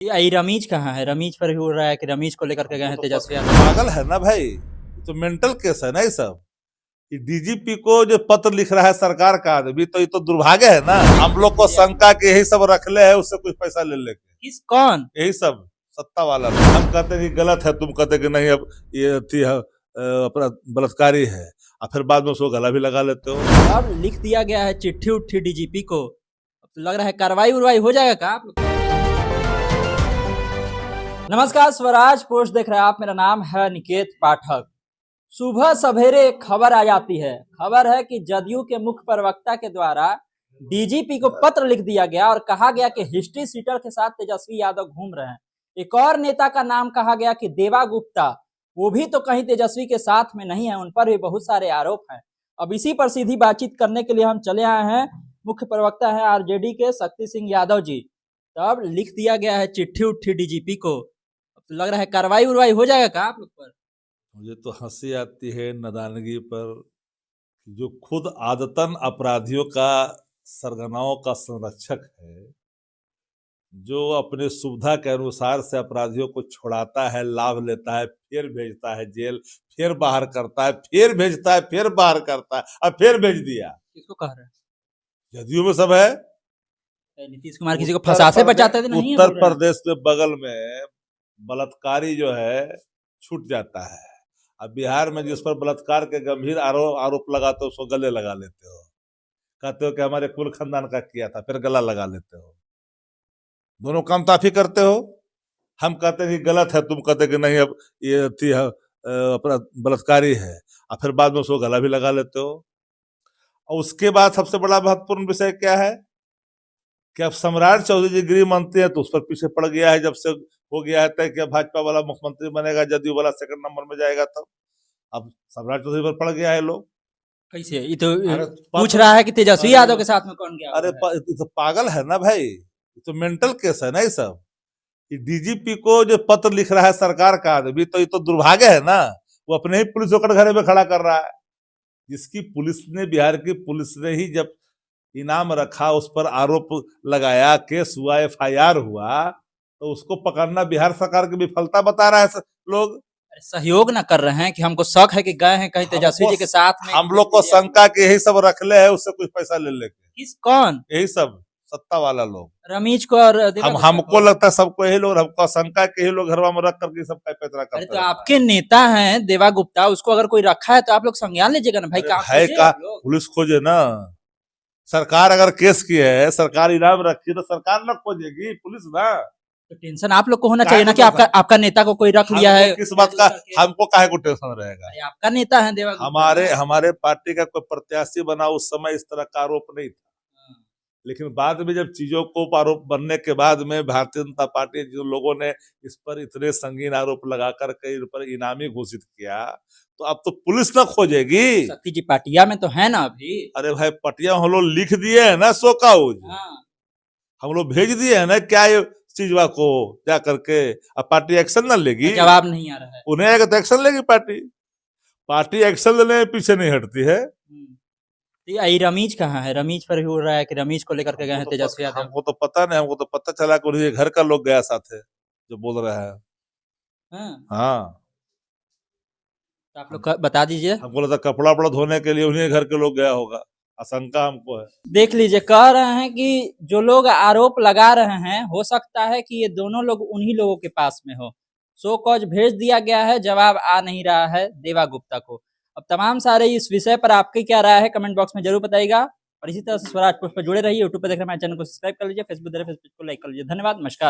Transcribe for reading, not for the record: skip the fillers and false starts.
ये रमीज कहाँ है? रमीज पर भी हो रहा है कि रमीज को लेकर के गए हैं तेजस्वी यादव। पागल है ना भाई, तो मेंटल केस है ना ये सब। ये डीजीपी को जो पत्र लिख रहा है सरकार का आदमी, तो ये तो दुर्भाग्य है ना। हम लोग को शंका के यही सब रख ले है, उससे कुछ पैसा ले लेके। किस कौन? यही सब सत्ता वाला। हम कहते हैं कि गलत है, तुम कहते कि नहीं अब ये अपना बलात्कारी है, और फिर बाद में उसको गला भी लगा लेते हो। अब लिख दिया गया है चिट्ठी उट्ठी डीजीपी को। अब तो लग रहा है कार्रवाई उर्वाई हो जाएगा क्या आप लोग? नमस्कार, स्वराज पोस्ट देख रहे हैं आप। मेरा नाम है निकेत पाठक। सुबह सवेरे एक खबर आ जाती है। खबर है कि जदयू के मुख्य प्रवक्ता के द्वारा डीजीपी को पत्र लिख दिया गया और कहा गया कि हिस्ट्री सीटर के साथ तेजस्वी यादव घूम रहे हैं। एक और नेता का नाम कहा गया कि देवा गुप्ता, वो भी तो कहीं तेजस्वी के साथ में नहीं है, उन पर भी बहुत सारे आरोप हैं। अब इसी पर सीधी बातचीत करने के लिए हम चले आए हैं। मुख्य प्रवक्ता है आरजेडी के शक्ति सिंह यादव जी। तब लिख दिया गया है चिट्ठी उट्ठी डीजीपी को। अब तो लग रहा है कार्रवाई उर्वाई हो जाएगा क्या आप लोग पर? मुझे तो हंसी आती है नादानगी पर, जो खुद आदतन अपराधियों का सरगनाओं का संरक्षक है, जो अपने सुविधा के अनुसार से अपराधियों को छुड़ाता है, लाभ लेता है, फिर भेजता है जेल, फिर बाहर करता है, फिर भेजता है, फिर बाहर करता है, और फिर भेज दिया। किसको कह रहे हैं? जदयू में सब है। नीतीश कुमार किसी को फंसा से बचाते थे नहीं? उत्तर प्रदेश के बगल में बलात्कारी जो है छूट जाता है, अब बिहार में जिस पर बलात्कार के गंभीर आरोप लगाते हो उसको गले लगा लेते हो, कहते हो कि हमारे कुल खानदान का किया था, फिर गला लगा लेते हो। दोनों काम तो आप ही करते हो। हम कहते हैं कि गलत है, तुम कहते कि नहीं अब ये अपना बलात्कारी है, और फिर बाद में उसको गला भी लगा लेते हो। और उसके बाद सबसे बड़ा महत्वपूर्ण विषय क्या है कि अब सम्राट चौधरी जी गृह मंत्री है, तो उस पर पीछे पड़ गया है। जब से हो गया है तय कि भाजपा वाला मुख्यमंत्री बनेगा, जदयू वाला सेकंड नंबर में जाएगा, तब अब सम्राट चौधरी पर पड़ गया है लोग। कैसे? ये तो पूछ रहा है कि तेजस्वी यादव के साथ में कौन गया? अरे तो पागल है ना भाई, ये तो मेंटल केस है ना ये सब। ये डीजीपी को जो पत्र लिख रहा है सरकार का आदमी, तो ये तो दुर्भाग्य है ना। वो अपने ही पुलिस को कटघरे में खड़ा कर रहा है। जिसकी पुलिस ने, बिहार की पुलिस ने ही जब इनाम रखा, उस पर आरोप लगाया, केस हुआ, एफआईआर हुआ, तो उसको पकड़ना बिहार सरकार की विफलता बता रहा है लोग। सहयोग ना कर रहे हैं कि हमको शक है कि गए हैं कहीं तेजस्वी जी के साथ में। हम लोग को शंका के यही सब रख ले है, उससे कुछ पैसा ले लेके। किस कौन? यही सब सत्ता वाला लोग। रमीज को और हमको लगता है सबको यही लोग, हमको शंका के ही लोग घरवा में रख करके सब पैतरा करते। तो आपके नेता हैं देवा गुप्ता, उसको अगर कोई रखा है तो आप लोग संज्ञान लीजिएगा ना भाई। है का पुलिस खोजे ना। सरकार अगर केस की है, सरकार इनाम रखी, तो सरकार ना खोजेगी, पुलिस ना। तो टेंशन आप लोग को होना चाहिए ना कि आपका नेता को कोई रख लिया है। किस बात का हमको काहे को टेंशन रहेगा? आपका नेता है देवा गुप्ता। हमारे पार्टी का कोई प्रत्याशी बना उस समय इस तरह का आरोप नहीं था, लेकिन बाद में जब चीजों को आरोप बनने के बाद में भारतीय जनता पार्टी जो लोगों ने इस पर इतने संगीन आरोप लगाकर के इन पर इनामी घोषित किया, तो अब तो पुलिस ना खोजेगी। शक्ति जी पाटिया में तो है ना अभी। अरे भाई, पटिया हम लोग लिख दिए है ना, सो काउज हम लोग भेज दिए है ना, क्या ये चीजवा को क्या करके। अब पार्टी एक्शन ना लेगी? जवाब नहीं आ रहा है। उन्हें आएगा तो एक्शन लेगी पार्टी एक्शन लेने में पीछे नहीं हटती है। ये रमीज कहाँ है? रमीज पर भी हो रहा है कि रमीज को लेकर के गए हैं तेजस्वी यादव। हमको तो पता नहीं, हमको तो पता चला कि उन्हीं घर का लोग गया साथ है जो बोल रहा है। हाँ, तो आप लोग बता दीजिए। हमको लगता कपड़ा वपड़ा धोने के लिए उन्हीं घर के लोग गया होगा, आशंका हमको है। देख लीजिए, कह रहे हैं कि जो लोग आरोप लगा रहे हैं, हो सकता है कि ये दोनों लोग उन्हीं लोगों के पास में हो। सो कॉज भेज दिया गया है, जवाब आ नहीं रहा है देवा गुप्ता को। अब तमाम सारे इस विषय पर आपकी क्या राय है कमेंट बॉक्स में जरूर बताइएगा। और इसी तरह से स्वराज पोस्ट पर जुड़े रहिए। यूट्यूब पर देख रहे हैं, चैनल को सब्सक्राइब कर लीजिए, फेसबुक को लाइक कर लीजिए। धन्यवाद, नमस्कार।